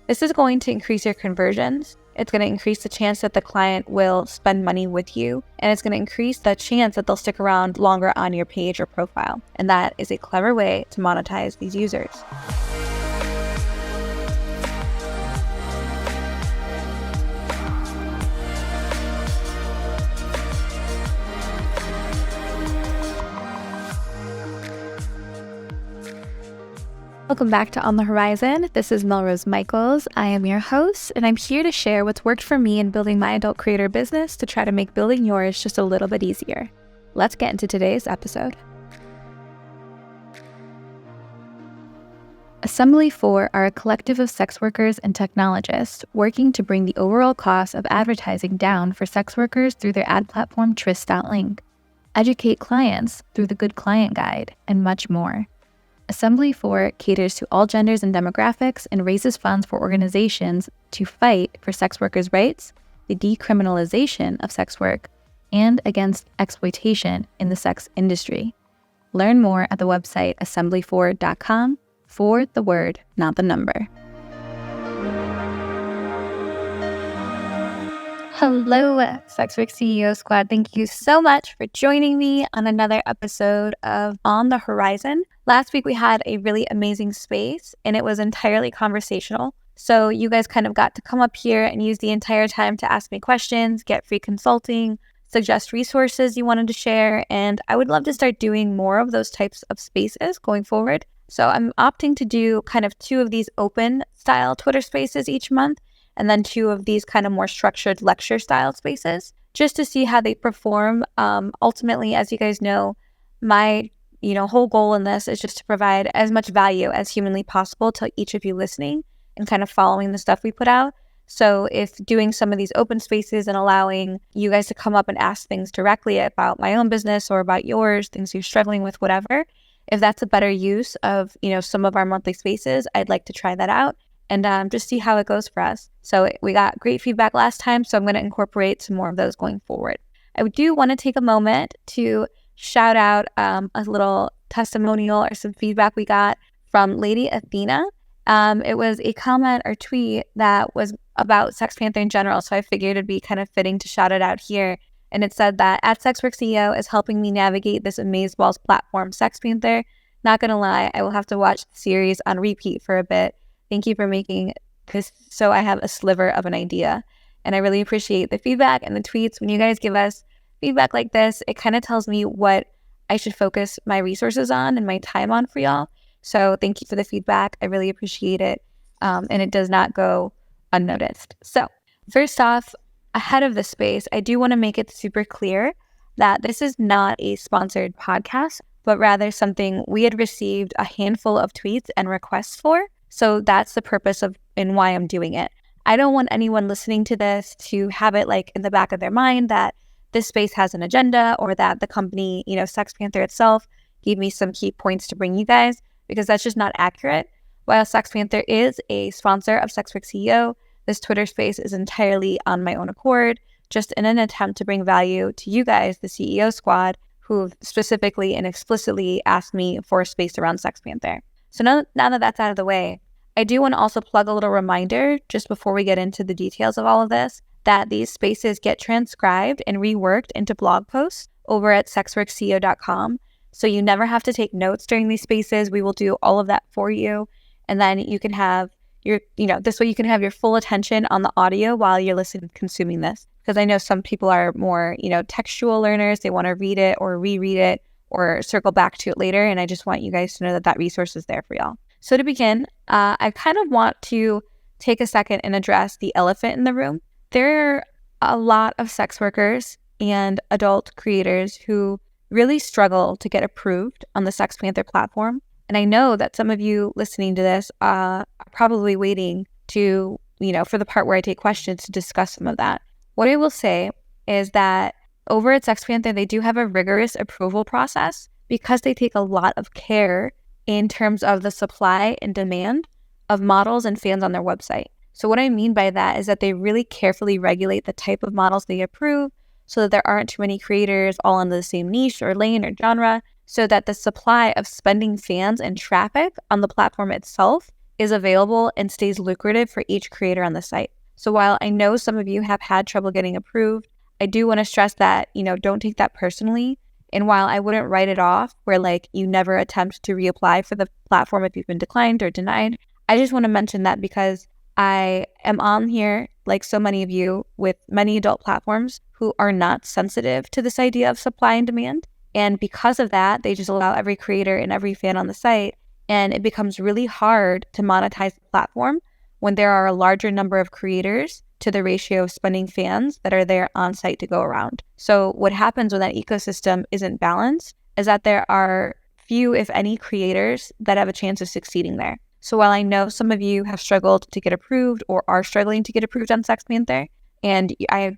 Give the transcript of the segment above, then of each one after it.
This is going to increase your conversions. It's going to increase the chance that the client will spend money with you, and it's going to increase the chance that they'll stick around longer on your page or profile. And that is a clever way to monetize these users. Welcome back to On The Horizon. This is MelRose Michaels. I am your host, and I'm here to share what's worked for me in building my adult creator business to try to make building yours just a little bit easier. Let's get into today's episode. Assembly4 are a collective of sex workers and technologists working to bring the overall cost of advertising down for sex workers through their ad platform Tryst.link, educate clients through the Good Client Guide, and much more. Assembly4 caters to all genders and demographics and raises funds for organizations to fight for sex workers' rights, the decriminalization of sex work, and against exploitation in the sex industry. Learn more at the website assembly4.com for the word, not the number. Hello, SWCEO squad. Thank you so much for joining me on another episode of On The Horizon. Last week, we had a really amazing space, and it was entirely conversational. So you guys kind of got to come up here and use the entire time to ask me questions, get free consulting, suggest resources you wanted to share, and I would love to start doing more of those types of spaces going forward. So I'm opting to do kind of 2 of these open style Twitter spaces each month, and then 2 of these kind of more structured lecture style spaces, just to see how they perform. Ultimately, as you guys know, my whole goal in this is just to provide as much value as humanly possible to each of you listening and kind of following the stuff we put out. So if doing some of these open spaces and allowing you guys to come up and ask things directly about my own business or about yours, things you're struggling with, whatever, if that's a better use of, some of our monthly spaces, I'd like to try that out and just see how it goes for us. So we got great feedback last time, so I'm going to incorporate some more of those going forward. I do want to take a moment to shout out a little testimonial or some feedback we got from Lady Athena. It was a comment or tweet that was about SextPanther in general, so I figured it'd be kind of fitting to shout it out here. And it said that at SWCEO is helping me navigate this amazeballs platform, SextPanther. Not gonna lie, I will have to watch the series on repeat for a bit. Thank you for making this so I have a sliver of an idea. And I really appreciate the feedback and the tweets. When you guys give us feedback like this, it kind of tells me what I should focus my resources on and my time on for y'all. So thank you for the feedback. I really appreciate it. And it does not go unnoticed. So first off, ahead of this space, I do want to make it super clear that this is not a sponsored podcast, but rather something we had received a handful of tweets and requests for. So that's the purpose of and why I'm doing it. I don't want anyone listening to this to have it like in the back of their mind that this space has an agenda or that the company, SextPanther itself gave me some key points to bring you guys, because that's just not accurate. While SextPanther is a sponsor of SWCEO, this Twitter space is entirely on my own accord, just in an attempt to bring value to you guys, the CEO squad, who specifically and explicitly asked me for a space around SextPanther. So now that that's out of the way, I do want to also plug a little reminder just before we get into the details of all of this, that these spaces get transcribed and reworked into blog posts over at SWCEO.com. So you never have to take notes during these spaces. We will do all of that for you. And then you can have this way you can have your full attention on the audio while you're consuming this. Because I know some people are more, textual learners. They want to read it or reread it or circle back to it later. And I just want you guys to know that that resource is there for y'all. So to begin, I kind of want to take a second and address the elephant in the room. There are a lot of sex workers and adult creators who really struggle to get approved on the SextPanther platform. And I know that some of you listening to this are probably waiting to, for the part where I take questions to discuss some of that. What I will say is that over at SextPanther, they do have a rigorous approval process because they take a lot of care in terms of the supply and demand of models and fans on their website. So what I mean by that is that they really carefully regulate the type of models they approve so that there aren't too many creators all in the same niche or lane or genre, so that the supply of spending fans and traffic on the platform itself is available and stays lucrative for each creator on the site. So while I know some of you have had trouble getting approved, I do want to stress that, don't take that personally. And while I wouldn't write it off where you never attempt to reapply for the platform if you've been declined or denied, I just want to mention that because I am on here, like so many of you, with many adult platforms who are not sensitive to this idea of supply and demand. And because of that, they just allow every creator and every fan on the site. And it becomes really hard to monetize the platform when there are a larger number of creators to the ratio of spending fans that are there on site to go around. So what happens when that ecosystem isn't balanced is that there are few, if any, creators that have a chance of succeeding there. So while I know some of you have struggled to get approved or are struggling to get approved on SextPanther, and I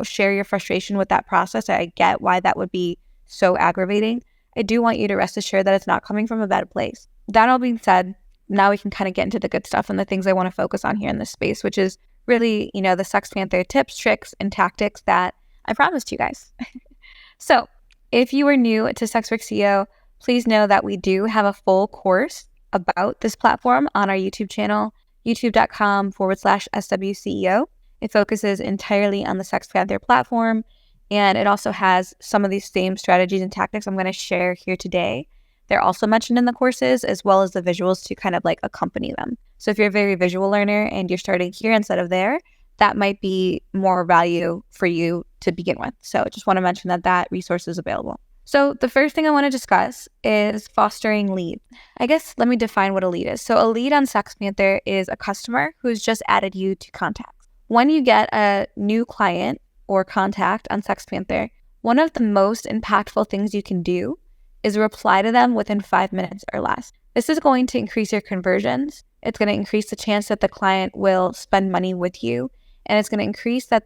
share your frustration with that process, I get why that would be so aggravating. I do want you to rest assured that it's not coming from a bad place. That all being said, now we can kind of get into the good stuff and the things I want to focus on here in this space, which is really, the SextPanther tips, tricks, and tactics that I promised you guys. So if you are new to SWCEO, please know that we do have a full course about this platform on our YouTube channel, youtube.com/SWCEO. It focuses entirely on the SextPanther platform, and it also has some of these same strategies and tactics I'm going to share here today. They're also mentioned in the courses, as well as the visuals to kind of accompany them. So if you're a very visual learner and you're starting here instead of there, that might be more value for you to begin with. So I just want to mention that resource is available. So the first thing I want to discuss is fostering leads. I guess let me define what a lead is. So a lead on SextPanther is a customer who's just added you to contacts. When you get a new client or contact on SextPanther, one of the most impactful things you can do is reply to them within 5 minutes or less. This is going to increase your conversions. It's going to increase the chance that the client will spend money with you, and it's going to increase the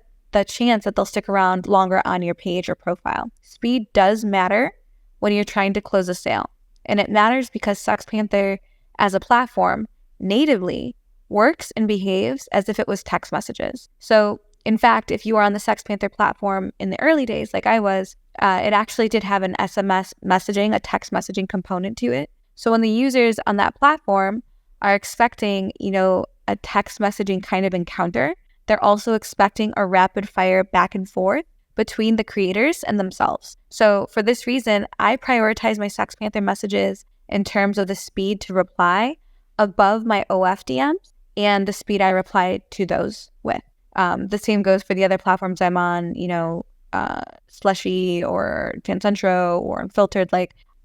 chance that they'll stick around longer on your page or profile. Speed does matter when you're trying to close a sale, and it matters because SextPanther as a platform natively works and behaves as if it was text messages. So in fact, if you are on the SextPanther platform in the early days, like I was, it actually did have an SMS messaging, a text messaging component to it. So when the users on that platform are expecting, a text messaging kind of encounter, they're also expecting a rapid fire back and forth between the creators and themselves. So for this reason, I prioritize my SextPanther messages in terms of the speed to reply above my OF DMs and the speed I reply to those with. The same goes for the other platforms I'm on, Slushy or Tancentro or Unfiltered.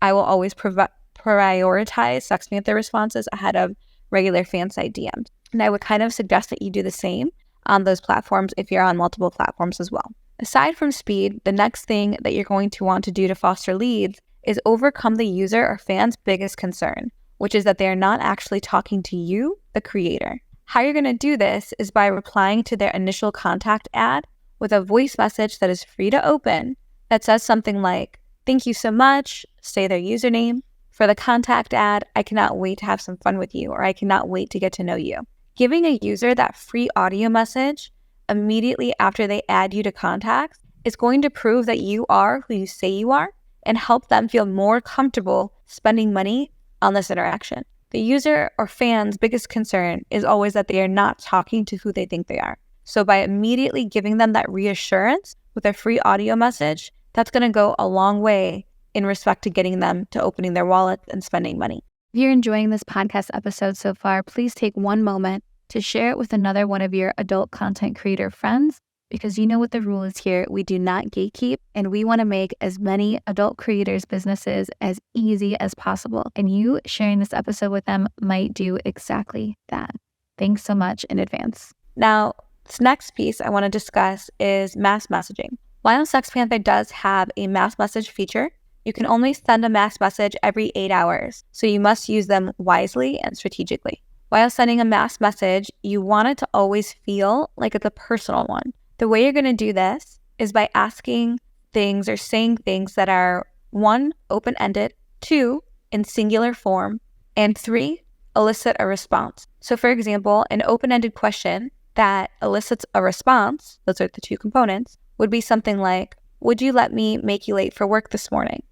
I will always prioritize SextPanther responses ahead of regular fan site DMs. And I would kind of suggest that you do the same on those platforms if you're on multiple platforms as well. Aside from speed, the next thing that you're going to want to do to foster leads is overcome the user or fan's biggest concern, which is that they are not actually talking to you, the creator. How you're going to do this is by replying to their initial contact ad with a voice message that is free to open that says something like, "Thank you so much," say their username. For the contact ad, "I cannot wait to have some fun with you," or "I cannot wait to get to know you." Giving a user that free audio message immediately after they add you to contacts is going to prove that you are who you say you are and help them feel more comfortable spending money on this interaction. The user or fan's biggest concern is always that they are not talking to who they think they are. So by immediately giving them that reassurance with a free audio message, that's going to go a long way in respect to getting them to opening their wallet and spending money. If you're enjoying this podcast episode so far, please take one moment to share it with another one of your adult content creator friends, because you know what the rule is here. We do not gatekeep, and we want to make as many adult creators' businesses as easy as possible. And you sharing this episode with them might do exactly that. Thanks so much in advance. Now, this next piece I want to discuss is mass messaging. While SextPanther does have a mass message feature, you can only send a mass message every 8 hours, so you must use them wisely and strategically. While sending a mass message, you want it to always feel like it's a personal one. The way you're going to do this is by asking things or saying things that are 1, open-ended, 2, in singular form, and 3, elicit a response. So for example, an open-ended question that elicits a response, those are the 2 components, would be something like, "Would you let me make you late for work this morning?" ?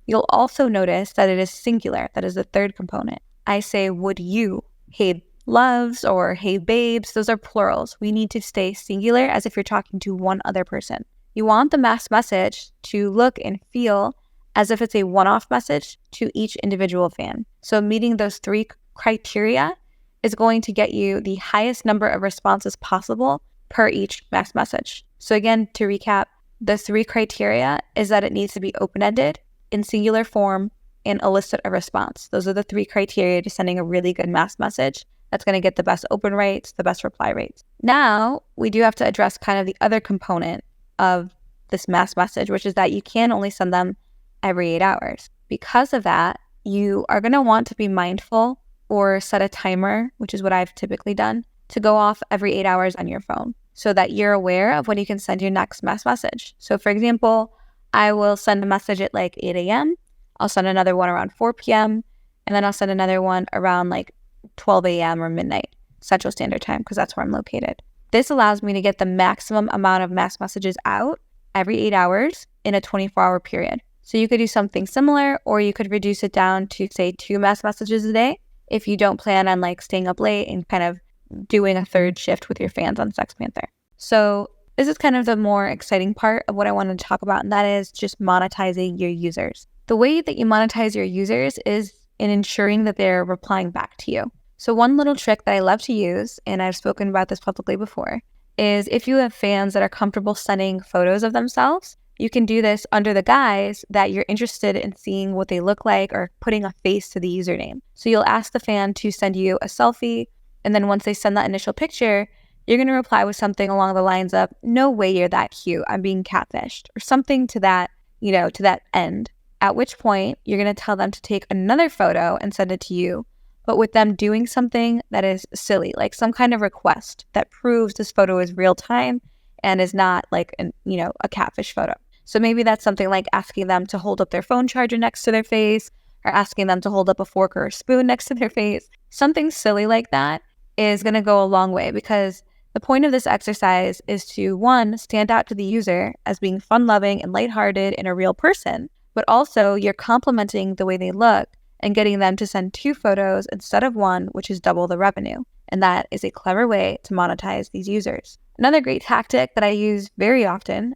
You'll also notice that it is singular. That is the 3rd component. I say, would you? Hey loves or hey babes, those are plurals. We need to stay singular as if you're talking to one other person. You want the mass message to look and feel as if it's a one-off message to each individual fan. So meeting those 3 criteria is going to get you the highest number of responses possible per each mass message. So again, to recap, the 3 criteria is that it needs to be open-ended, in singular form, and elicit a response. Those are the 3 criteria to sending a really good mass message that's going to get the best open rates, the best reply rates. Now, we do have to address kind of the other component of this mass message, which is that you can only send them every 8 hours. Because of that, you are going to want to be mindful or set a timer, which is what I've typically done, to go off every 8 hours on your phone so that you're aware of when you can send your next mass message. So for example, I will send a message at like 8 a.m. I'll send another one around 4 p.m. and then I'll send another one around like 12 a.m. or midnight Central Standard Time because that's where I'm located. This allows me to get the maximum amount of mass messages out every 8 hours in a 24-hour period. So you could do something similar, or you could reduce it down to say 2 mass messages a day if you don't plan on like staying up late and kind of doing a 3rd shift with your fans on SextPanther. So this is kind of the more exciting part of what I wanted to talk about, and that is just monetizing your users. The way that you monetize your users is in ensuring that they're replying back to you. So one little trick that I love to use, and I've spoken about this publicly before, is if you have fans that are comfortable sending photos of themselves, you can do this under the guise that you're interested in seeing what they look like or putting a face to the username. So you'll ask the fan to send you a selfie, and then once they send that initial picture, you're going to reply with something along the lines of, "No way you're that cute, I'm being catfished," or something to that, to that end. At which point, you're going to tell them to take another photo and send it to you, but with them doing something that is silly, like some kind of request that proves this photo is real time and is not like a catfish photo. So maybe that's something like asking them to hold up their phone charger next to their face, or asking them to hold up a fork or a spoon next to their face. Something silly like that is going to go a long way, because the point of this exercise is to, 1, stand out to the user as being fun-loving and lighthearted and a real person, but also you're complimenting the way they look and getting them to send 2 photos instead of 1, which is double the revenue. And that is a clever way to monetize these users. Another great tactic that I use very often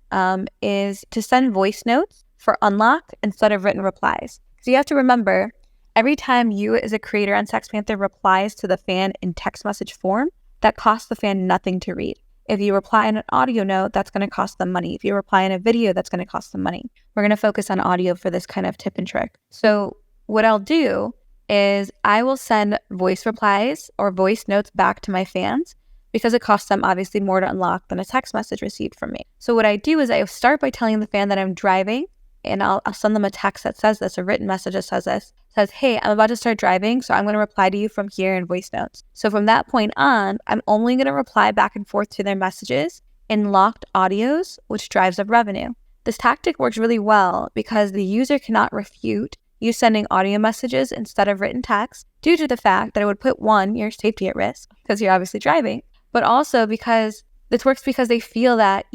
is to send voice notes for unlock instead of written replies. So you have to remember, every time you as a creator on SextPanther replies to the fan in text message form, that costs the fan nothing to read. If you reply in an audio note, that's going to cost them money. If you reply in a video, that's going to cost them money. We're going to focus on audio for this kind of tip and trick. So what I'll do is I will send voice replies or voice notes back to my fans because it costs them obviously more to unlock than a text message received from me. So what I do is I start by telling the fan that I'm driving, and I'll send them a text that says this, a written message that says this. Says, "Hey, I'm about to start driving, so I'm going to reply to you from here in voice notes." So from that point on, I'm only going to reply back and forth to their messages in locked audios, which drives up revenue. This tactic works really well because the user cannot refute you sending audio messages instead of written text due to the fact that it would put, 1, your safety at risk because you're obviously driving, but also because this works because they feel that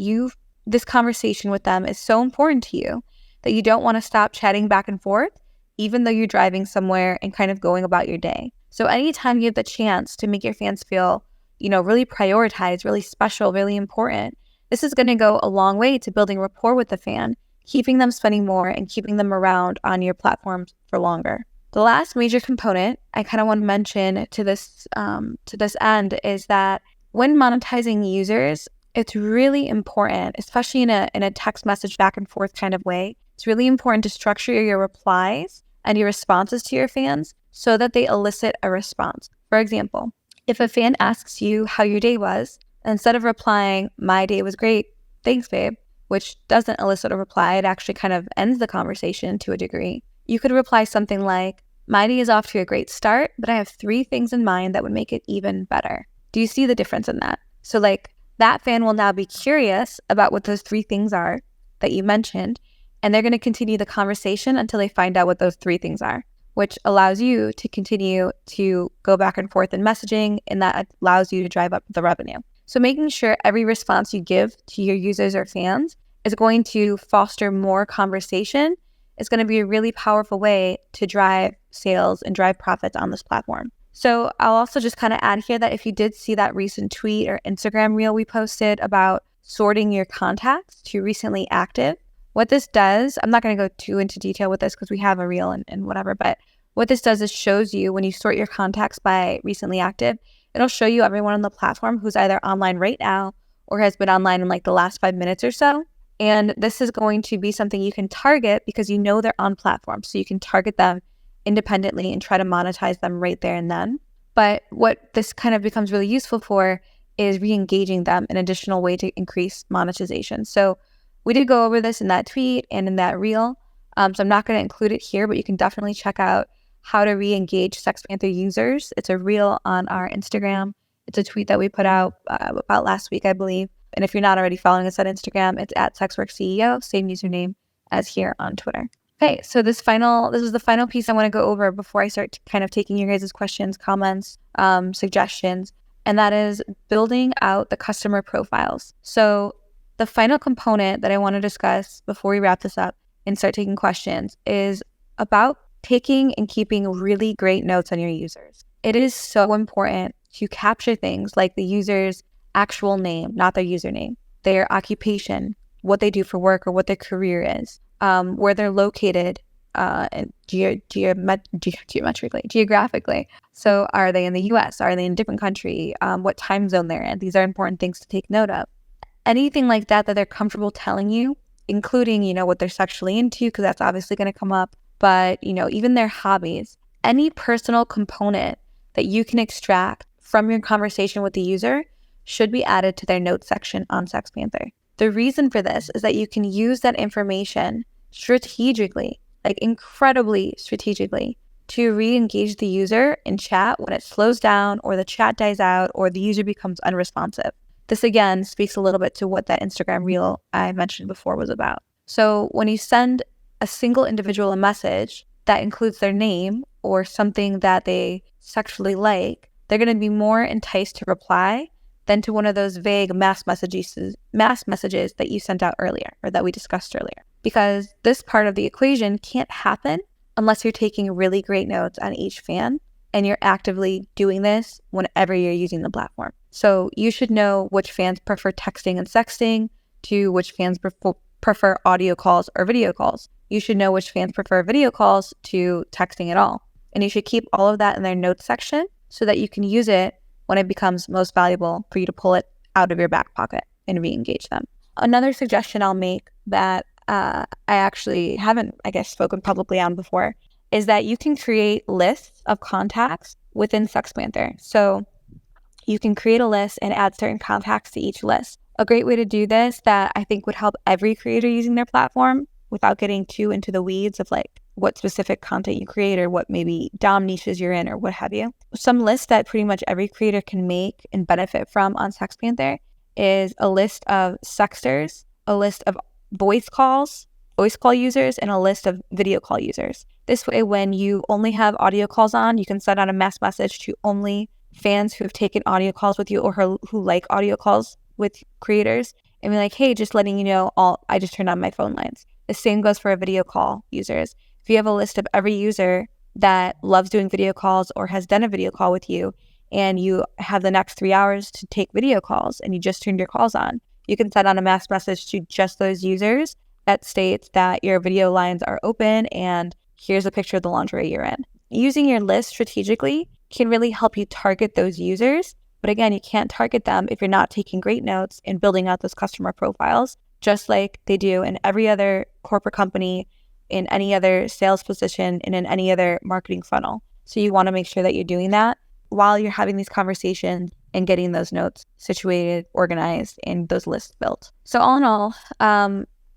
this conversation with them is so important to you that you don't want to stop chatting back and forth, even though you're driving somewhere and kind of going about your day. So anytime you have the chance to make your fans feel, really prioritized, really special, really important, this is going to go a long way to building rapport with the fan, keeping them spending more and keeping them around on your platforms for longer. The last major component I kind of want to mention to this end is that when monetizing users, it's really important, especially in a text message back and forth kind of way, it's really important to structure your replies and your responses to your fans so that they elicit a response. For example, if a fan asks you how your day was, instead of replying, "My day was great, thanks babe," which doesn't elicit a reply, it actually kind of ends the conversation to a degree, you could reply something like, "My day is off to a great start, but I have 3 things in mind that would make it even better." Do you see the difference in that? So that fan will now be curious about what those 3 things are that you mentioned, and they're going to continue the conversation until they find out what those 3 things are, which allows you to continue to go back and forth in messaging, and that allows you to drive up the revenue. So making sure every response you give to your users or fans is going to foster more conversation is going to be a really powerful way to drive sales and drive profits on this platform. So I'll also just kind of add here that if you did see that recent tweet or Instagram reel we posted about sorting your contacts to recently active, what this does, I'm not going to go too into detail with this because we have a reel and whatever, but what this does is shows you when you sort your contacts by recently active, it'll show you everyone on the platform who's either online right now or has been online in like the last 5 minutes or so. And this is going to be something you can target because you know they're on platform. So you can target them independently and try to monetize them right there and then. But what this kind of becomes really useful for is re-engaging them, an additional way to increase monetization. So we did go over this in that tweet and in that reel. So I'm not going to include it here, but you can definitely check out how to re-engage SextPanther users. It's a reel on our Instagram. It's a tweet that we put out about last week, I believe. And if you're not already following us on Instagram, it's at SextWorkCEO, same username as here on Twitter. Okay, so this is the final piece I want to go over before I start kind of taking your guys' questions, comments, suggestions, and that is building out the customer profiles. So the final component that I want to discuss before we wrap this up and start taking questions is about taking and keeping really great notes on your users. It is so important to capture things like the user's actual name, not their username, their occupation, what they do for work or what their career is, where they're located geographically. So are they in the US? Are they in a different country? What time zone they're in? These are important things to take note of. Anything like that they're comfortable telling you, including, what they're sexually into, because that's obviously going to come up, but, even their hobbies, any personal component that you can extract from your conversation with the user should be added to their notes section on SextPanther. The reason for this is that you can use that information strategically, like incredibly strategically, to re-engage the user in chat when it slows down or the chat dies out or the user becomes unresponsive. This again speaks a little bit to what that Instagram reel I mentioned before was about. So when you send a single individual a message that includes their name or something that they sexually like, they're going to be more enticed to reply than to one of those vague mass messages that you sent out earlier or that we discussed earlier. Because this part of the equation can't happen unless you're taking really great notes on each fan and you're actively doing this whenever you're using the platform. So you should know which fans prefer texting and sexting to which fans prefer audio calls or video calls. You should know which fans prefer video calls to texting at all. And you should keep all of that in their notes section so that you can use it when it becomes most valuable for you to pull it out of your back pocket and re-engage them. Another suggestion I'll make that I actually haven't, spoken publicly on before is that you can create lists of contacts within SextPanther. So you can create a list and add certain contacts to each list. A great way to do this that I think would help every creator using their platform without getting too into the weeds of like what specific content you create or what maybe dom niches you're in or what have you. Some lists that pretty much every creator can make and benefit from on SextPanther is a list of sexters, a list of voice call users, and a list of video call users. This way, when you only have audio calls on, you can send out a mass message to only fans who have taken audio calls with you or who like audio calls with creators and be like, hey, just letting you know, I just turned on my phone lines. The same goes for video call users. If you have a list of every user that loves doing video calls or has done a video call with you and you have the next 3 hours to take video calls and you just turned your calls on, you can send out a mass message to just those users that states that your video lines are open and here's a picture of the lingerie you're in. Using your list strategically can really help you target those users. But again, you can't target them if you're not taking great notes and building out those customer profiles, just like they do in every other corporate company, in any other sales position, and in any other marketing funnel. So you want to make sure that you're doing that while you're having these conversations and getting those notes situated, organized, and those lists built. So all in all,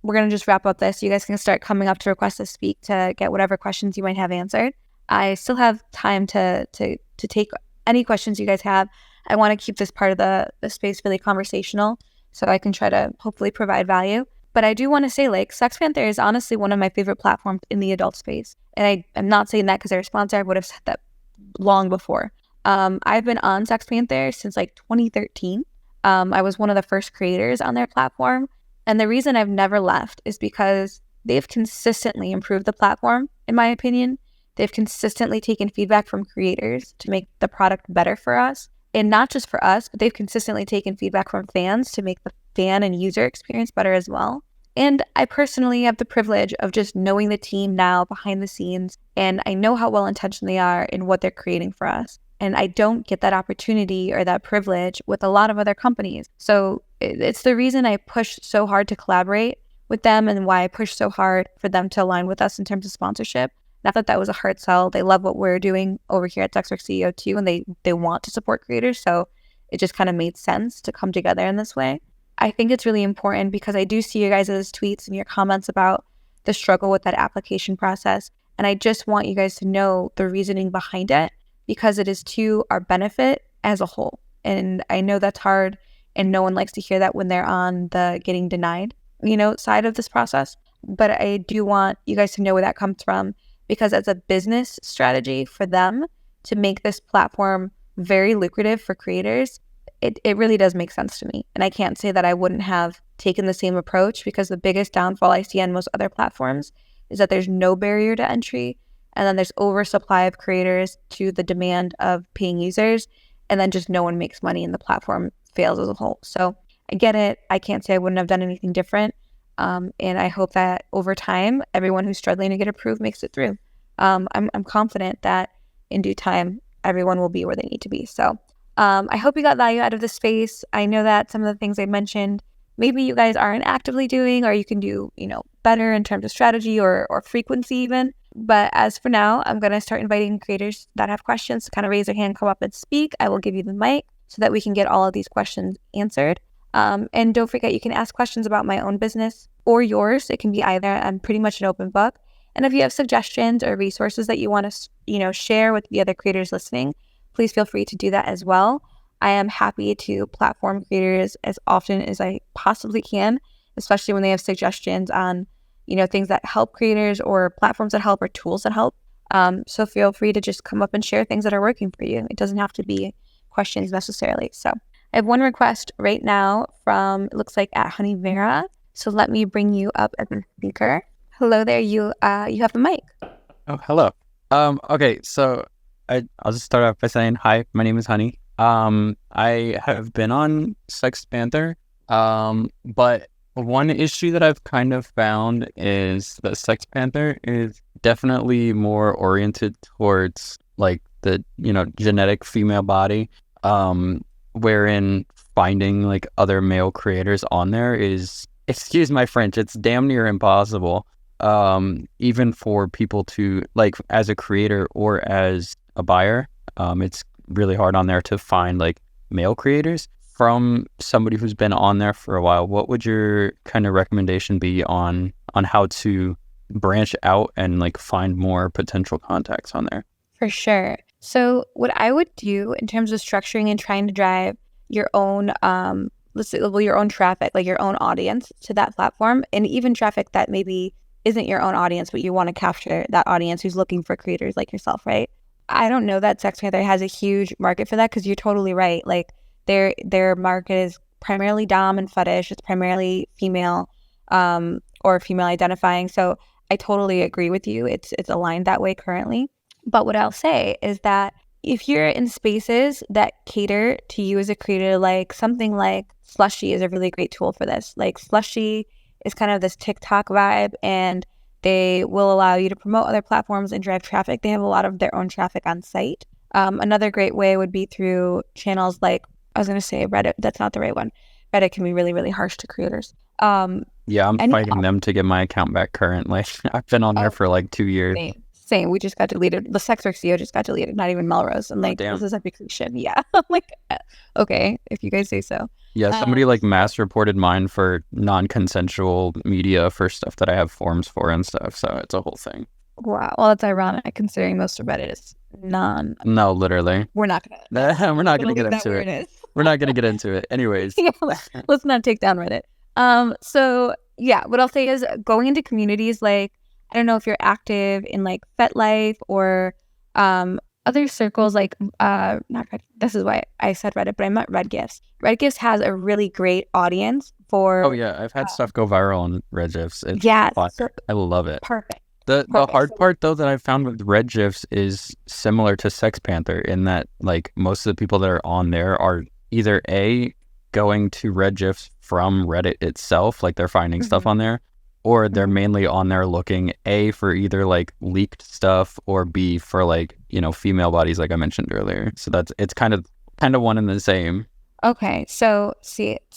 we're going to just wrap up this. You guys can start coming up to request to speak to get whatever questions you might have answered. I still have time to take any questions you guys have. I want to keep this part of the space really conversational so I can try to hopefully provide value. But I do want to say, SextPanther is honestly one of my favorite platforms in the adult space. And I'm not saying that because they're a sponsor. I would have said that long before. I've been on SextPanther since 2013. I was one of the first creators on their platform. And the reason I've never left is because they've consistently improved the platform, in my opinion. They've consistently taken feedback from creators to make the product better for us. And not just for us, but they've consistently taken feedback from fans to make the fan and user experience better as well. And I personally have the privilege of just knowing the team now behind the scenes, and I know how well-intentioned they are in what they're creating for us. And I don't get that opportunity or that privilege with a lot of other companies. So it's the reason I push so hard to collaborate with them and why I push so hard for them to align with us in terms of sponsorship. Not that that was a hard sell. They love what we're doing over here at SWCEO too, and they want to support creators. So it just kind of made sense to come together in this way. I think it's really important because I do see you guys' tweets and your comments about the struggle with that application process. And I just want you guys to know the reasoning behind it because it is to our benefit as a whole. And I know that's hard and no one likes to hear that when they're on the getting denied, side of this process. But I do want you guys to know where that comes from because as a business strategy for them to make this platform very lucrative for creators, it really does make sense to me. And I can't say that I wouldn't have taken the same approach because the biggest downfall I see on most other platforms is that there's no barrier to entry and then there's oversupply of creators to the demand of paying users and then just no one makes money and the platform fails as a whole. So I get it. I can't say I wouldn't have done anything different. And I hope that over time, everyone who's struggling to get approved makes it through. I'm confident that in due time, everyone will be where they need to be. So I hope you got value out of this space. I know that some of the things I mentioned, maybe you guys aren't actively doing, or you can do, better in terms of strategy or frequency even. But as for now, I'm going to start inviting creators that have questions to kind of raise their hand, come up and speak. I will give you the mic so that we can get all of these questions answered. And don't forget, you can ask questions about my own business or yours. It can be either. I'm pretty much an open book. And if you have suggestions or resources that you want to, share with the other creators listening, please feel free to do that as well. I am happy to platform creators as often as I possibly can, especially when they have suggestions on, things that help creators or platforms that help or tools that help. So feel free to just come up and share things that are working for you. It doesn't have to be questions necessarily. So I have one request right now from, it looks like at Honey Vera. So let me bring you up as a speaker. Hello there. You have the mic. Oh, hello. Okay. So I'll just start off by saying, hi, my name is Honey. I have been on SextPanther. But one issue that I've kind of found is that SextPanther is definitely more oriented towards like the, genetic female body. Wherein finding like other male creators on there is, excuse my French, it's damn near impossible. Even for people to like as a creator or as a buyer, it's really hard on there to find like male creators. From somebody who's been on there for a while, what would your kind of recommendation be on how to branch out and like find more potential contacts on there? For sure. So what I would do in terms of structuring and trying to drive your own, your own traffic, like your own audience to that platform, and even traffic that maybe isn't your own audience, but you want to capture that audience who's looking for creators like yourself, right? I don't know that SextPanther has a huge market for that because you're totally right. Like their market is primarily dom and fetish. It's primarily female or female identifying. So I totally agree with you. It's aligned that way currently. But what I'll say is that if you're in spaces that cater to you as a creator, like something like Slushy is a really great tool for this. Like Slushy is kind of this TikTok vibe, and they will allow you to promote other platforms and drive traffic. They have a lot of their own traffic on site. Another great way would be through channels like, I was going to say Reddit. That's not the right one. Reddit can be really, really harsh to creators. Yeah, I'm fighting them to get my account back currently. I've been on there for like 2 years. Same. We just got deleted. The SextPanther just got deleted. Not even MelRose. And like, this is a vacation. Yeah. I'm like, okay, if you guys say so. Yeah, somebody like mass reported mine for non-consensual media for stuff that I have forms for and stuff. So it's a whole thing. Wow. Well, that's ironic considering most of Reddit is No, literally. We're not gonna. We're not gonna get into it. We're not gonna get into it. Anyways. Yeah, let's not take down Reddit. So yeah, what I'll say is going into communities like, I don't know if you're active in like FetLife or other circles like not Red, this is why I said Reddit, but I meant Red Gifts. Red Gifts has a really great audience for... Oh yeah, I've had stuff go viral on Red GIFs. It's fun. So, I love it. perfect. The hard part though that I've found with Red GIFs is similar to SextPanther in that like most of the people that are on there are either going to Red GIFs from Reddit itself, like they're finding stuff on there, or they're mainly on there looking for either like leaked stuff or B for like, you know, female bodies like I mentioned earlier. So it's kind of one and the same. Okay, so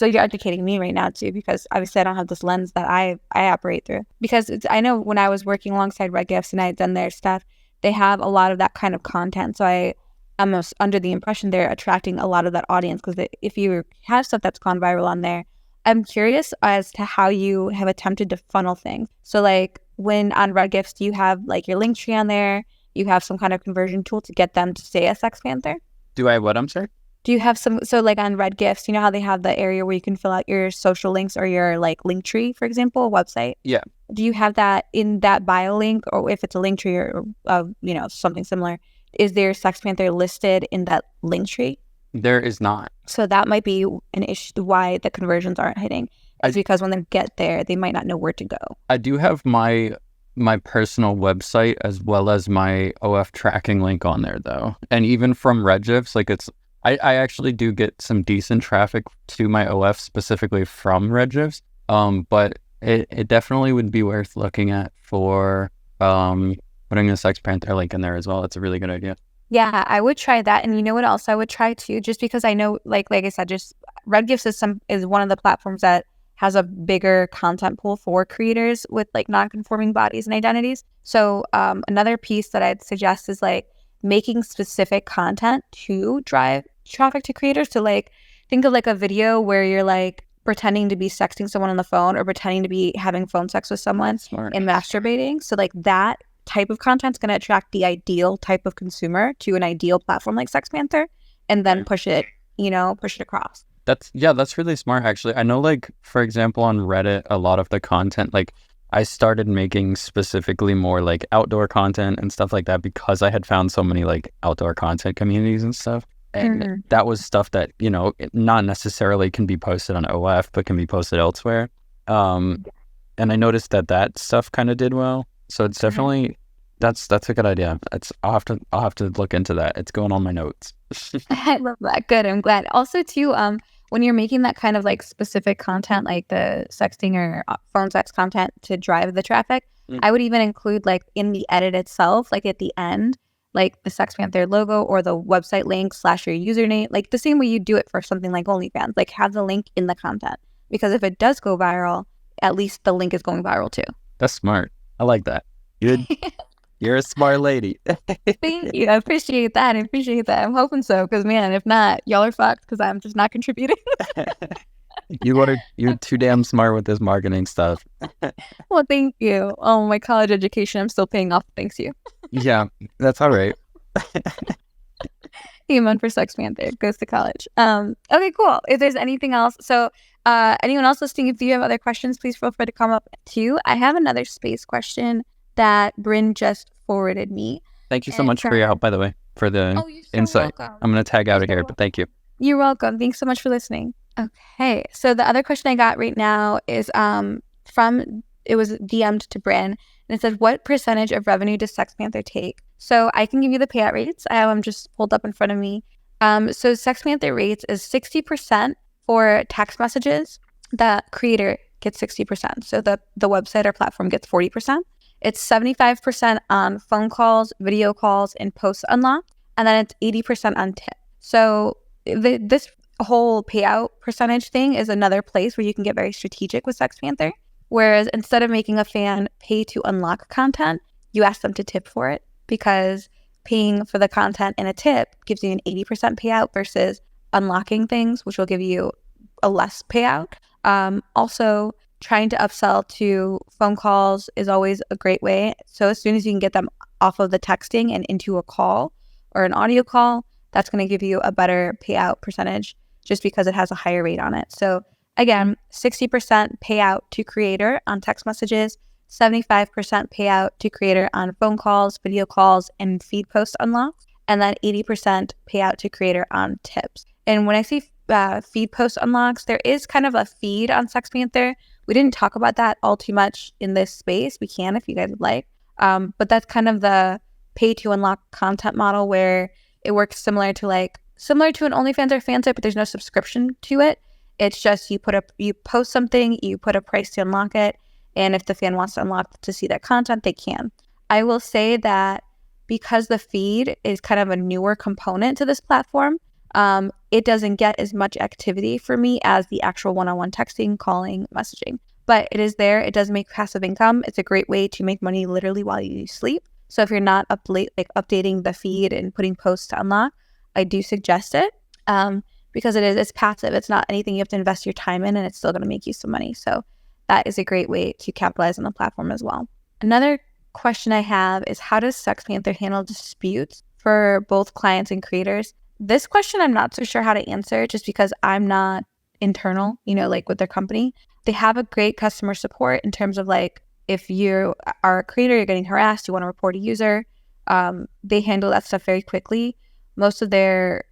you're educating me right now too, because obviously I don't have this lens that I operate through. Because I know when I was working alongside Red GIFs and I had done their stuff, they have a lot of that kind of content. So I'm under the impression they're attracting a lot of that audience, because if you have stuff that's gone viral on there, I'm curious as to how you have attempted to funnel things. So like when on Red GIFs, do you have like your link tree on there? You have some kind of conversion tool to get them to say a SextPanther? Do I what? I'm sorry? Do you have so like on Red GIFs, you know how they have the area where you can fill out your social links or your like link tree, for example, a website? Yeah. Do you have that in that bio link, or if it's a link tree or you know, something similar, is there SextPanther listed in that link tree? There is not. So that might be an issue why the conversions aren't hitting. It's because when they get there, they might not know where to go. I do have my personal website as well as my OF tracking link on there though. And even from Red GIFs, like I actually do get some decent traffic to my OF specifically from Red GIFs. But it definitely would be worth looking at for putting a SextPanther link in there as well. It's a really good idea. Yeah, I would try that. And you know what else I would try too? Just because I know, like I said, just Red GIFs is one of the platforms that has a bigger content pool for creators with like non-conforming bodies and identities. So another piece that I'd suggest is like making specific content to drive traffic to creators. To like think of like a video where you're like pretending to be sexting someone on the phone or pretending to be having phone sex with someone. Smart. And masturbating. So like that type of content is going to attract the ideal type of consumer to an ideal platform like SextPanther, and then push it across. That's really smart actually. I know like for example on Reddit, a lot of the content, like I started making specifically more like outdoor content and stuff like that because I had found so many like outdoor content communities and stuff. And that was stuff that, you know, not necessarily can be posted on OF, but can be posted elsewhere. And I noticed that stuff kind of did well. So it's definitely, that's a good idea. I'll have to look into that. It's going on my notes. I love that. Good. I'm glad. Also too, when you're making that kind of like specific content, like the sexting or phone sex content to drive the traffic, I would even include like in the edit itself, like at the end, like the SextPanther logo or the website link / your username, like the same way you do it for something like OnlyFans, like have the link in the content, because if it does go viral, at least the link is going viral too. That's smart. I like that. Good. You're a smart lady. Thank you. I appreciate that. I'm hoping so, because man, if not, y'all are fucked because I'm just not contributing. You're too damn smart with this marketing stuff. Well, thank you. Oh, my college education, I'm still paying off. Thanks you. Yeah, that's all right. Amen for SextPanther. Goes to college. Okay, cool. If there's anything else, so anyone else listening, if you have other questions, please feel free to come up too. I have another space question that Bryn just forwarded me. Thank you so much for your help, by the way, for the insight. Welcome. I'm going to tag out of here, but thank you. You're welcome. Thanks so much for listening. Okay, so the other question I got right now is it was DM'd to Bryn, and it says, what percentage of revenue does SextPanther take? So I can give you the payout rates. I have them just pulled up in front of me. So SextPanther rates is 60% for text messages. The creator gets 60%. So the website or platform gets 40%. It's 75% on phone calls, video calls, and post unlock. And then it's 80% on tip. So this whole payout percentage thing is another place where you can get very strategic with SextPanther. Whereas instead of making a fan pay to unlock content, you ask them to tip for it, because paying for the content and a tip gives you an 80% payout versus unlocking things, which will give you a less payout. Also, trying to upsell to phone calls is always a great way. So as soon as you can get them off of the texting and into a call or an audio call, that's going to give you a better payout percentage just because it has a higher rate on it. So again, 60% payout to creator on text messages, 75% payout to creator on phone calls, video calls, and feed post unlocks, and then 80% payout to creator on tips. And when I say feed post unlocks. There is kind of a feed on SextPanther. We didn't talk about that all too much in this space. We can if you guys would like. But that's kind of the pay to unlock content model where it works similar to an OnlyFans or Fansite, but there's no subscription to it. It's just you post something, you put a price to unlock it, and if the fan wants to unlock to see that content, they can. I will say that because the feed is kind of a newer component to this platform, it doesn't get as much activity for me as the actual one-on-one texting, calling, messaging. But it is there. It does make passive income. It's a great way to make money literally while you sleep. So if you're not updating the feed and putting posts to unlock, I do suggest it because it's passive. It's not anything you have to invest your time in, and it's still going to make you some money. So that is a great way to capitalize on the platform as well. Another question I have is, how does SextPanther handle disputes for both clients and creators? This question I'm not so sure how to answer just because I'm not internal, with their company. They have a great customer support in terms of if you are a creator, you're getting harassed, you want to report a user, they handle that stuff very quickly. Most of their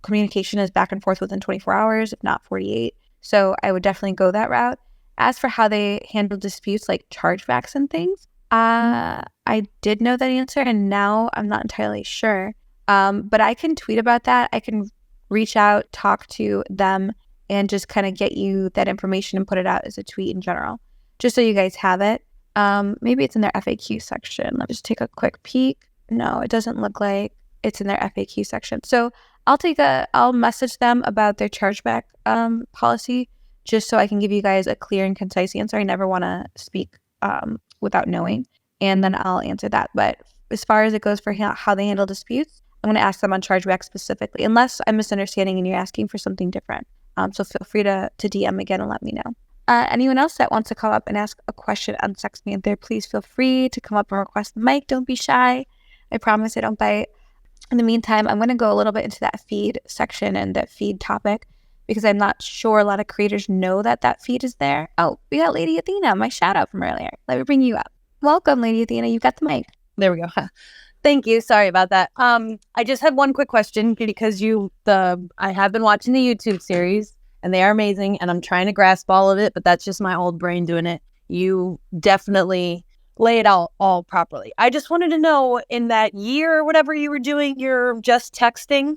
communication is back and forth within 24 hours, if not 48. So I would definitely go that route. As for how they handle disputes like chargebacks and things, I did know that answer, and now I'm not entirely sure. But I can tweet about that. I can reach out, talk to them, and just kind of get you that information and put it out as a tweet in general, just so you guys have it. Maybe it's in their FAQ section. Let me just take a quick peek. No, it doesn't look like it's in their FAQ section. So I'll message them about their chargeback policy, just so I can give you guys a clear and concise answer. I never want to speak without knowing, and then I'll answer that. But as far as it goes for how they handle disputes, I'm going to ask them on chargeback specifically, unless I'm misunderstanding and you're asking for something different. So feel free to DM again and let me know. Anyone else that wants to come up and ask a question on SextPanther, please feel free to come up and request the mic. Don't be shy. I promise I don't bite. In the meantime, I'm going to go a little bit into that feed section and that feed topic because I'm not sure a lot of creators know that feed is there. Oh, we got Lady Athena, my shout out from earlier. Let me bring you up. Welcome, Lady Athena. You got the mic. There we go. Thank you. Sorry about that. I just had one quick question because I have been watching the YouTube series and they are amazing and I'm trying to grasp all of it, but that's just my old brain doing it. You definitely lay it out all properly. I just wanted to know, in that year or whatever you were doing your just texting,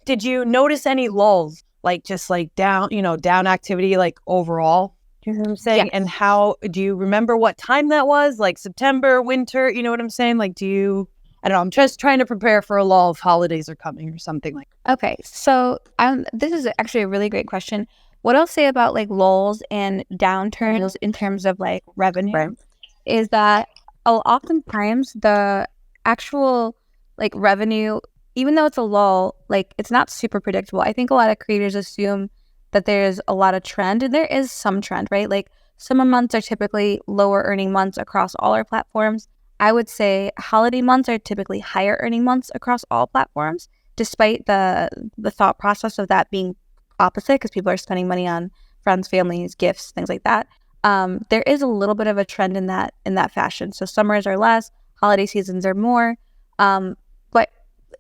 did you notice any lulls, down activity, overall? You know what I'm saying? Yes. And how do you remember what time that was? Like September, winter, you know what I'm saying? I don't know, I'm just trying to prepare for a lull if holidays are coming or something like that. Okay, so this is actually a really great question. What I'll say about lulls and downturns in terms of revenue is that oftentimes the actual revenue, even though it's a lull, it's not super predictable. I think a lot of creators assume that there's a lot of trend, and there is some trend, right? Summer months are typically lower earning months across all our platforms. I would say holiday months are typically higher earning months across all platforms, despite the thought process of that being opposite, because people are spending money on friends, families, gifts, things like that. There is a little bit of a trend in that fashion. So summers are less, holiday seasons are more. But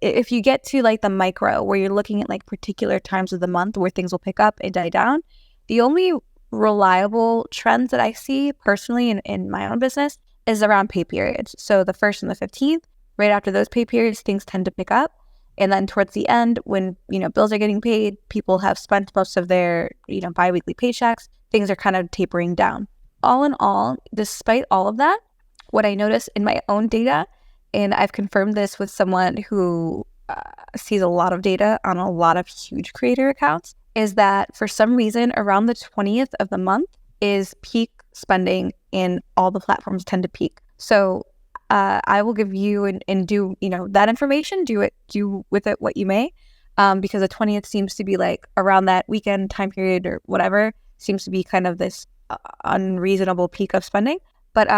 if you get to the micro, where you're looking at particular times of the month where things will pick up and die down, the only reliable trends that I see personally in my own business is around pay periods. So the 1st and the 15th, right after those pay periods, things tend to pick up. And then towards the end, when bills are getting paid, people have spent most of their bi-weekly paychecks, things are kind of tapering down. All in all, despite all of that, what I notice in my own data, and I've confirmed this with someone who sees a lot of data on a lot of huge creator accounts, is that for some reason around the 20th of the month is peak spending, and all the platforms tend to peak. So I will give you and do that information, do with it what you may, because the 20th seems to be around that weekend time period or whatever, seems to be kind of this unreasonable peak of spending. But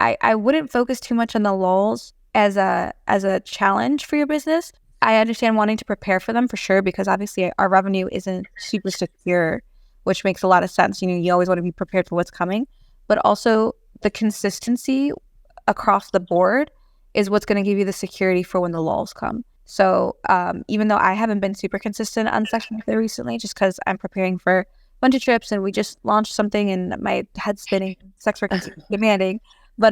I wouldn't focus too much on the lulls as a challenge for your business. I understand wanting to prepare for them for sure, because obviously our revenue isn't super secure, which makes a lot of sense. You always want to be prepared for what's coming, but also the consistency across the board is what's going to give you the security for when the lulls come. So even though I haven't been super consistent on SextPanther recently, just because I'm preparing for a bunch of trips and we just launched something and my head's spinning, sex work is demanding, but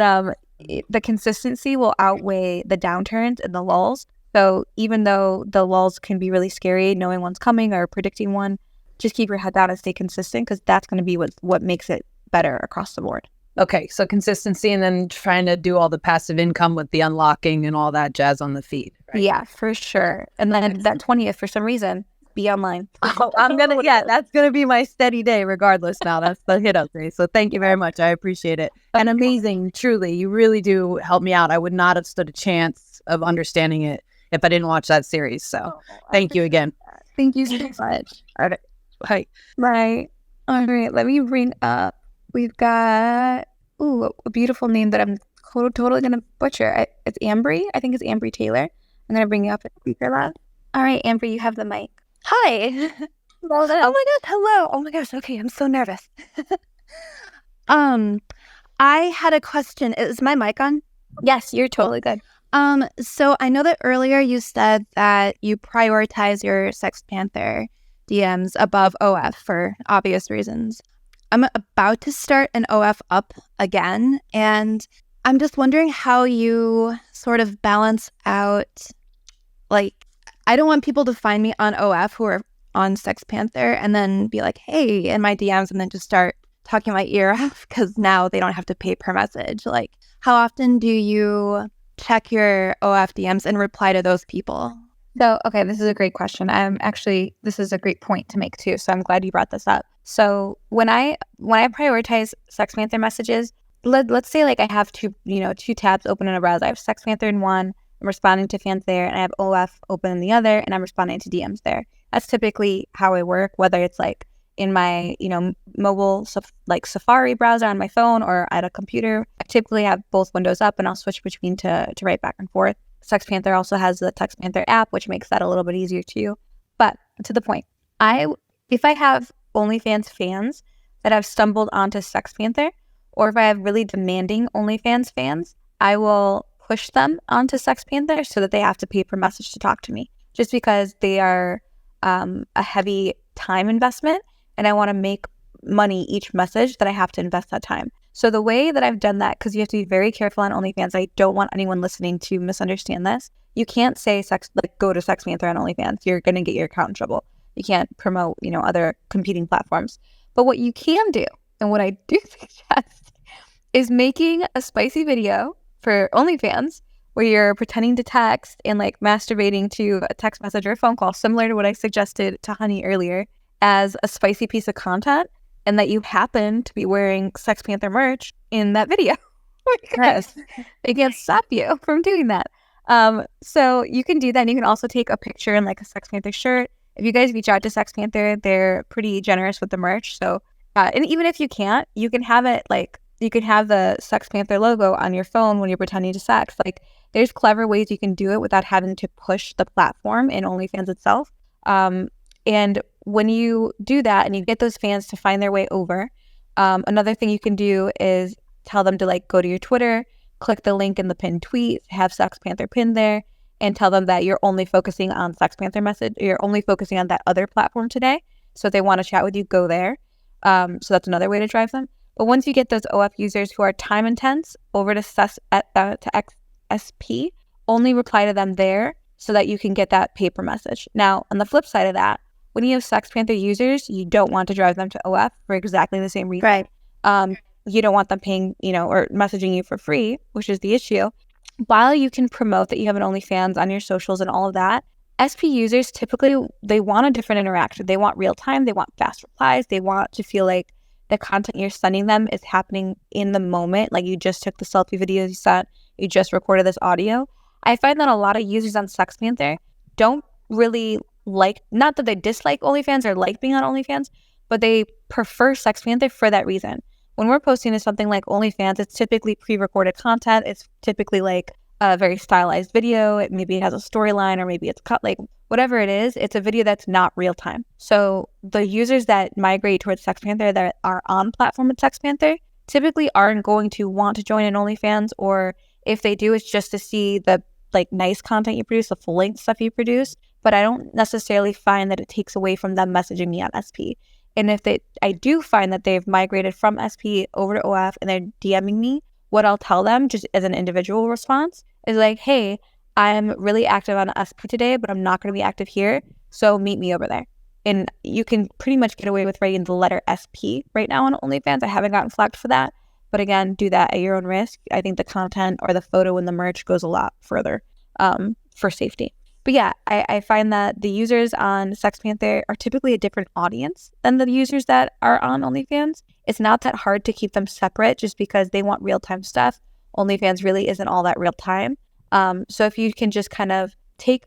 the consistency will outweigh the downturns and the lulls. So even though the lulls can be really scary, knowing one's coming or predicting one, just keep your head down and stay consistent, because that's going to be what makes it better across the board. Okay, so consistency and then trying to do all the passive income with the unlocking and all that jazz on the feed. Right? Yeah, for sure. And then that 20th, for some reason, be online. Oh, that's gonna be my steady day regardless now. That's the hit up day. So thank you very much. I appreciate it. And amazing, truly. You really do help me out. I would not have stood a chance of understanding it if I didn't watch that series. So thank you again. Thank you so much. All right. Hi. Right. All right. Let me bring up. We've got a beautiful name that I'm totally gonna butcher. It's Ambry. I think it's Ambry Taylor. I'm gonna bring you up at speaker lab. All right, Ambry, you have the mic. Hi. Oh my gosh, hello. Oh my gosh, okay, I'm so nervous. I had a question. Is my mic on? Yes, you're totally good. So I know that earlier you said that you prioritize your SextPanther DMs above OF for obvious reasons. I'm about to start an OF up again, and I'm just wondering how you sort of balance out, like, I don't want people to find me on OF who are on SextPanther and then be like, hey, in my DMs, and then just start talking my ear off because now they don't have to pay per message. Like, how often do you check your OF DMs and reply to those people? So, okay, this is a great question. This is a great point to make too. So I'm glad you brought this up. So when I prioritize SextPanther messages, let's say like I have two tabs open in a browser. I have SextPanther in one, I'm responding to fans there, and I have OF open in the other, and I'm responding to DMs there. That's typically how I work, whether it's like in my, mobile, like Safari browser on my phone or at a computer. I typically have both windows up, and I'll switch between to write back and forth. SextPanther also has the SextPanther app, which makes that a little bit easier too. But to the point, if I have OnlyFans fans that have stumbled onto SextPanther, or if I have really demanding OnlyFans fans, I will push them onto SextPanther so that they have to pay per message to talk to me, just because they are a heavy time investment, and I want to make money each message that I have to invest that time. So the way that I've done that, because you have to be very careful on OnlyFans, I don't want anyone listening to misunderstand this. You can't say go to SextPanther on OnlyFans. You're going to get your account in trouble. You can't promote, other competing platforms. But what you can do, and what I do suggest, is making a spicy video for OnlyFans where you're pretending to text and like masturbating to a text message or a phone call, similar to what I suggested to Honey earlier, as a spicy piece of content, and that you happen to be wearing SextPanther merch in that video. Because they can't stop you from doing that. So you can do that, and you can also take a picture in like a SextPanther shirt. If you guys reach out to SextPanther, they're pretty generous with the merch. So, and even if you can't, you can have it like, you can have the SextPanther logo on your phone when you're pretending to sex. Like, there's clever ways you can do it without having to push the platform in OnlyFans itself. And when you do that and you get those fans to find their way over, another thing you can do is tell them to like go to your Twitter, click the link in the pinned tweet, have SextPanther pinned there, and tell them that you're only focusing on SextPanther message, you're only focusing on that other platform today. So if they want to chat with you, go there. So that's another way to drive them. But once you get those OF users who are time intense over to XSP, only reply to them there so that you can get that paper message. Now, on the flip side of that, when you have SextPanther users, you don't want to drive them to OF for exactly the same reason. Right. You don't want them paying, or messaging you for free, which is the issue. While you can promote that you have an OnlyFans on your socials and all of that, SP users typically, they want a different interaction. They want real time. They want fast replies. They want to feel like the content you're sending them is happening in the moment. Like, you just took the selfie video you sent, you just recorded this audio. I find that a lot of users on SextPanther don't really like, not that they dislike OnlyFans or like being on OnlyFans, but they prefer SextPanther for that reason. When we're posting to something like OnlyFans, it's typically pre-recorded content. It's typically like a very stylized video. Maybe it has a storyline, or maybe it's cut, like whatever it is. It's a video that's not real time. So the users that migrate towards SextPanther that are on platform with SextPanther typically aren't going to want to join an OnlyFans, or if they do, it's just to see the like nice content you produce, the full length stuff you produce, but I don't necessarily find that it takes away from them messaging me on SP. And if I do find that they've migrated from SP over to OF and they're DMing me, what I'll tell them just as an individual response is like, hey, I'm really active on SP today, but I'm not going to be active here. So meet me over there. And you can pretty much get away with writing the letter SP right now on OnlyFans. I haven't gotten flagged for that. But again, do that at your own risk. I think the content or the photo and the merch goes a lot further for safety. But yeah, I find that the users on SextPanther are typically a different audience than the users that are on OnlyFans. It's not that hard to keep them separate just because they want real-time stuff. OnlyFans really isn't all that real-time. So if you can just kind of take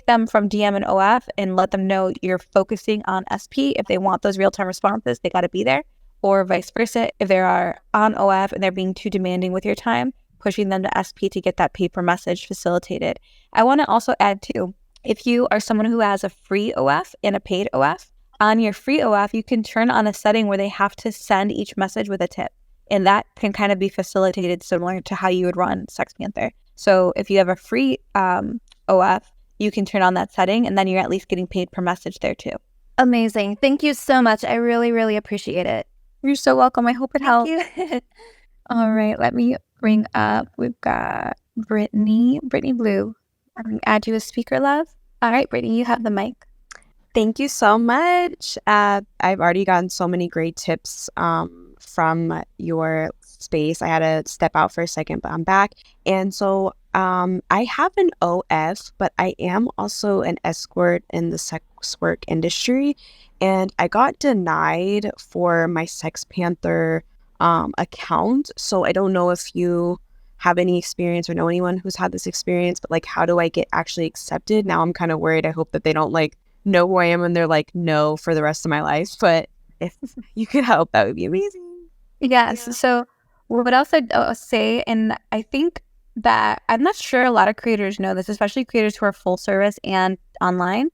them from DM and OF and let them know you're focusing on SP. If they want those real-time responses, they got to be there. Or vice versa, if they are on OF and they're being too demanding with your time, pushing them to SP to get that paper message facilitated. I want to also add too, if you are someone who has a free OF and a paid OF, on your free OF, you can turn on a setting where they have to send each message with a tip. And that can kind of be facilitated similar to how you would run SextPanther. So if you have a free OF, you can turn on that setting and then you're at least getting paid per message there too. Amazing. Thank you so much. I really, really appreciate it. You're so welcome. I hope it helped. Thank you. All right, let me bring up, we've got Brittany Blue. I'm going to add you as speaker, love. All right, Brittany, you have the mic. Thank you so much. I've already gotten so many great tips from your space. I had to step out for a second, but I'm back. And so I have an OF, but I am also an escort in the sex work industry. And I got denied for my SextPanther account. So I don't know if you have any experience or know anyone who's had this experience, but like, how do I get actually accepted? Now I'm kind of worried. I hope that they don't like know who I am and they're like, no, for the rest of my life. But if you could help, that would be amazing. Yes. Yeah. So what else I'd say, and I think that I'm not sure a lot of creators know this, especially creators who are full service and online.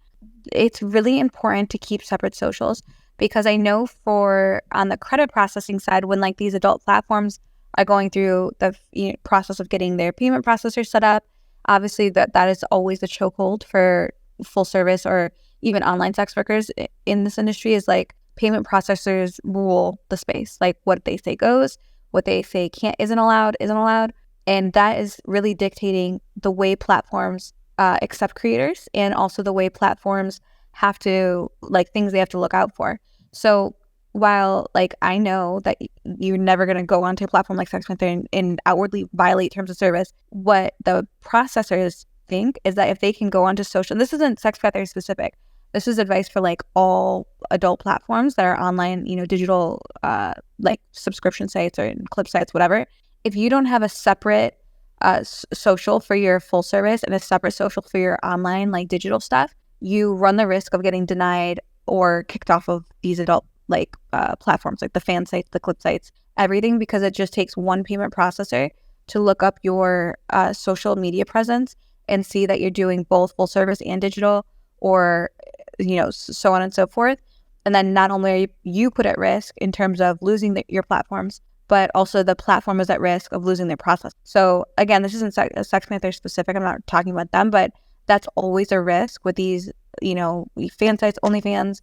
It's really important to keep separate socials because I know on the credit processing side, when like these adult platforms are going through the process of getting their payment processor set up, obviously that is always the chokehold for full service or even online sex workers in this industry is like payment processors rule the space. Like what they say goes, what they say isn't allowed. And that is really dictating the way platforms accept creators and also the way platforms have to, like, things they have to look out for. So while, like, I know that you're never going to go onto a platform like SextPanther and outwardly violate terms of service, what the processors think is that if they can go onto social, and this isn't SextPanther specific, this is advice for, like, all adult platforms that are online, digital, like, subscription sites or clip sites, whatever. If you don't have a separate social for your full service and a separate social for your online, like, digital stuff, you run the risk of getting denied or kicked off of these adult, like, platforms, like the fan sites, the clip sites, everything, because it just takes one payment processor to look up your social media presence and see that you're doing both full service and digital, or, so on and so forth. And then not only are you put at risk in terms of losing your platforms, but also the platform is at risk of losing their process. So again, this isn't SextPanther specific. I'm not talking about them, but that's always a risk with these, fan sites, OnlyFans,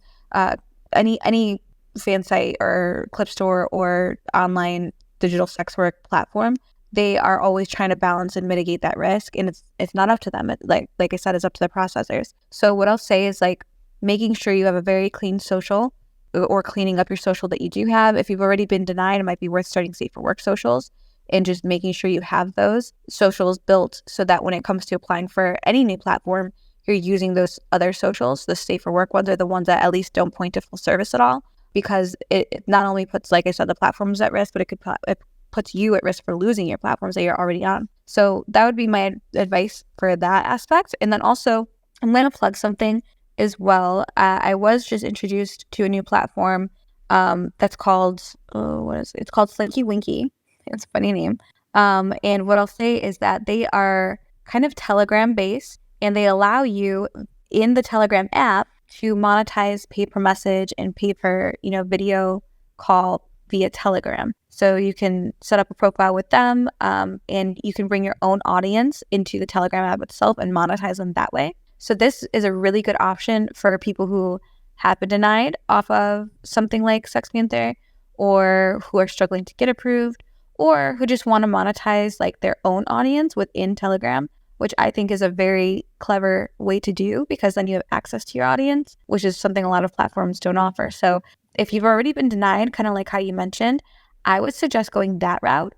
any fan site or clip store or online digital sex work platform. They are always trying to balance and mitigate that risk, and it's not up to them. Like I said, it's up to the processors. So what I'll say is, like, making sure you have a very clean social, or cleaning up your social that you do have. If you've already been denied, it might be worth starting safe for work socials and just making sure you have those socials built so that when it comes to applying for any new platform, you're using those other socials. The safe for work ones are the ones that at least don't point to full service at all, because it not only puts, like I said, the platforms at risk, but it puts you at risk for losing your platforms that you're already on. So that would be my advice for that aspect. And then also, I'm going to plug something as well. I was just introduced to a new platform that's called, it's called Slinky Winky. It's a funny name. And what I'll say is that they are kind of Telegram based, and they allow you in the Telegram app to monetize pay per message and pay per, video call via Telegram. So you can set up a profile with them, and you can bring your own audience into the Telegram app itself and monetize them that way. So this is a really good option for people who have been denied off of something like SextPanther, or who are struggling to get approved, or who just want to monetize like their own audience within Telegram, which I think is a very clever way to do, because then you have access to your audience, which is something a lot of platforms don't offer. So if you've already been denied, kind of like how you mentioned, I would suggest going that route,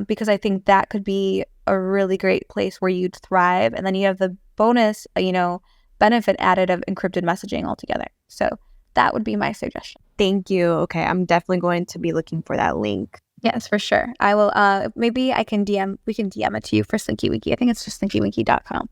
because I think that could be a really great place where you'd thrive. And then you have the bonus, benefit added of encrypted messaging altogether. So that would be my suggestion. Thank you. Okay, I'm definitely going to be looking for that link. Yes, for sure. I will, maybe we can DM it to you for SlinkyWinky. I think it's just slinkywinky.com.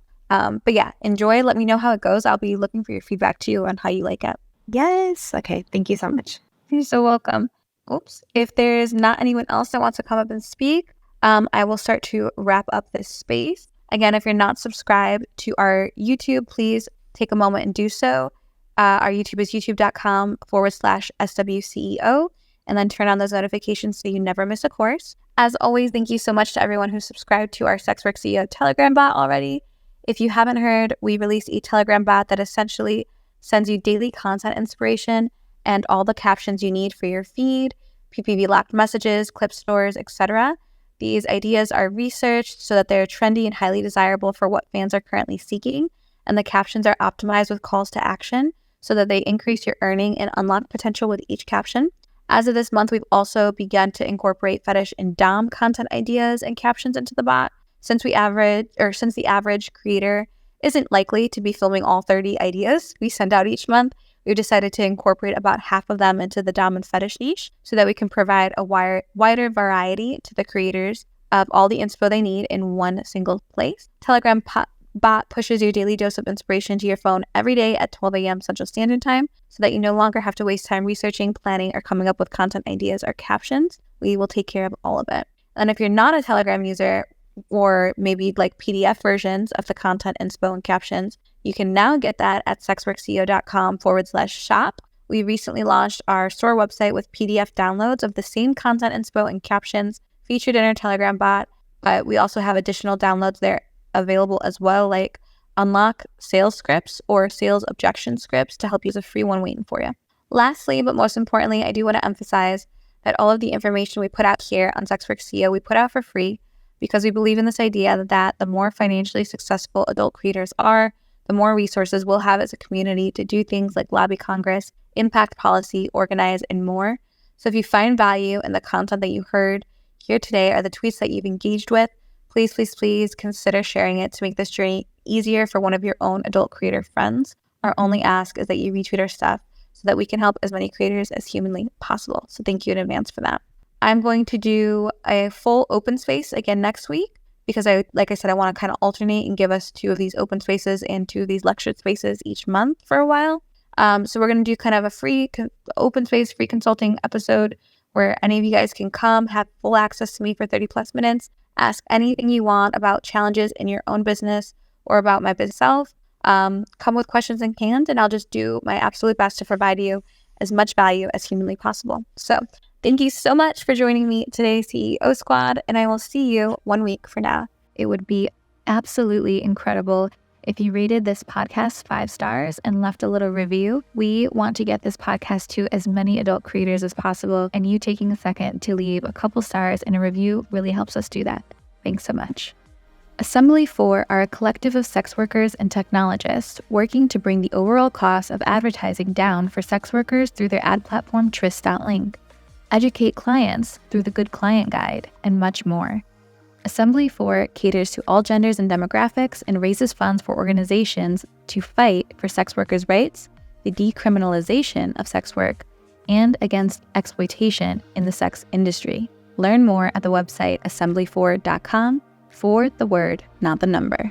But yeah, enjoy. Let me know how it goes. I'll be looking for your feedback too on how you like it. Yes. Okay. Thank you so much. You're so welcome. Oops. If there's not anyone else that wants to come up and speak, I will start to wrap up this space. Again, if you're not subscribed to our YouTube, please take a moment and do so. Our YouTube is youtube.com/SWCEO, and then turn on those notifications so you never miss a course. As always, thank you so much to everyone who subscribed to our SextPanther Telegram bot already. If you haven't heard, we released a Telegram bot that essentially sends you daily content inspiration and all the captions you need for your feed, PPV locked messages, clip stores, etc. These ideas are researched so that they're trendy and highly desirable for what fans are currently seeking, and the captions are optimized with calls to action so that they increase your earning and unlock potential with each caption. As of this month, we've also begun to incorporate fetish and dom content ideas and captions into the bot. Since the average creator isn't likely to be filming all 30 ideas we send out each month, we've decided to incorporate about half of them into the dom and fetish niche so that we can provide a wider variety to the creators of all the inspo they need in one single place. Telegram bot pushes your daily dose of inspiration to your phone every day at 12 a.m. Central Standard Time so that you no longer have to waste time researching, planning, or coming up with content ideas or captions. We will take care of all of it. And if you're not a Telegram user, or maybe like PDF versions of the content inspo and captions, you can now get that at SWCEO.com/shop. We recently launched our store website with PDF downloads of the same content inspo and captions featured in our Telegram bot, but we also have additional downloads there available as well, like unlock sales scripts or sales objection scripts to help use a free one waiting for you. Lastly, but most importantly, I do want to emphasize that all of the information we put out here on SextPanther, we put out for free, because we believe in this idea that the more financially successful adult creators are, the more resources we'll have as a community to do things like lobby Congress, impact policy, organize, and more. So if you find value in the content that you heard here today or the tweets that you've engaged with, please, please, please consider sharing it to make this journey easier for one of your own adult creator friends. Our only ask is that you retweet our stuff so that we can help as many creators as humanly possible. So thank you in advance for that. I'm going to do a full open space again next week because like I said, I want to kind of alternate and give us 2 of these open spaces and 2 of these lectured spaces each month for a while. So we're going to do kind of a free open space, free consulting episode where any of you guys can come, have full access to me for 30 plus minutes, ask anything you want about challenges in your own business or about my business self. Come with questions in hand, and I'll just do my absolute best to provide you as much value as humanly possible. So thank you so much for joining me today, CEO Squad, and I will see you 1 week from now. It would be absolutely incredible if you rated this podcast 5 stars and left a little review. We want to get this podcast to as many adult creators as possible, and you taking a second to leave a couple stars and a review really helps us do that. Thanks so much. Assembly 4 are a collective of sex workers and technologists working to bring the overall cost of advertising down for sex workers through their ad platform Tryst.link. Educate clients through the Good Client Guide, and much more. Assembly 4 caters to all genders and demographics and raises funds for organizations to fight for sex workers' rights, the decriminalization of sex work, and against exploitation in the sex industry. Learn more at the website assembly4.com for the word, not the number.